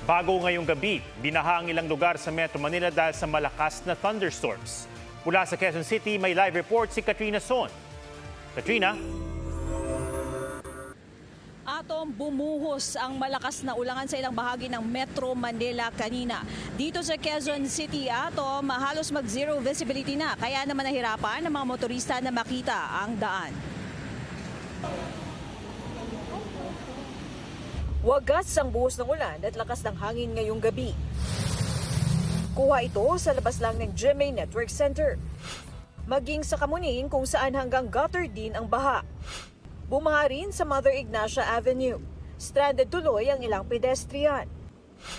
Bago ngayong gabi, binaha ang ilang lugar sa Metro Manila dahil sa malakas na thunderstorms. Mula sa Quezon City, may live report si Katrina Son. Katrina? Atom, bumuhos ang malakas na ulangan sa ilang bahagi ng Metro Manila kanina. Dito sa Quezon City, Atom, halos mag-zero visibility na. Kaya naman nahirapan ng mga motorista na makita ang daan. Wagas ang buhos ng ulan at lakas ng hangin ngayong gabi. Kuha ito sa labas lang ng GMA Network Center. Maging sa Kamuning kung saan hanggang gutter din ang baha. Bumaha rin sa Mother Ignacia Avenue. Stranded tuloy ang ilang pedestrian.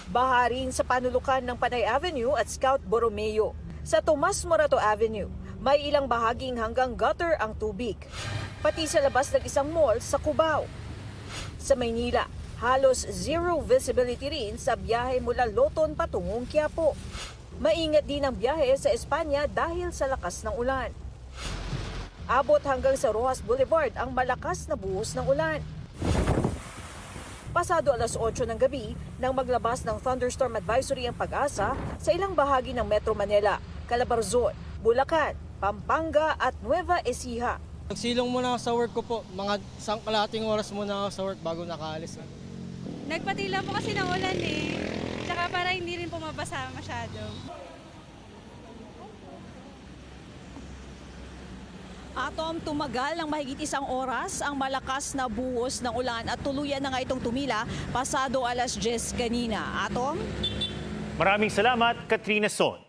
Baha rin sa panulukan ng Panay Avenue at Scout Borromeo. Sa Tomas Morato Avenue, may ilang bahaging hanggang gutter ang tubig. Pati sa labas ng isang mall sa Cubao. Sa Maynila, halos zero visibility rin sa biyahe mula Loton patungong Quiapo. Maingat din ang biyahe sa Espanya dahil sa lakas ng ulan. Abot hanggang sa Rojas Boulevard ang malakas na buhos ng ulan. Pasado alas 8 ng gabi nang maglabas ng thunderstorm advisory ang Pag-asa sa ilang bahagi ng Metro Manila, Calabarzon, Bulacan, Pampanga at Nueva Ecija. Nagsilong muna ako sa work ko po. Mga kalahating oras muna ako sa work bago nakaalis. Nagpatila po kasi ng ulan eh. Tsaka para hindi rin pumabasa masyado. Atom, tumagal ng mahigit isang oras ang malakas na buhos ng ulan at tuluyan na nga itong tumila pasado alas 10 kanina. Atom? Maraming salamat, Katrina Son.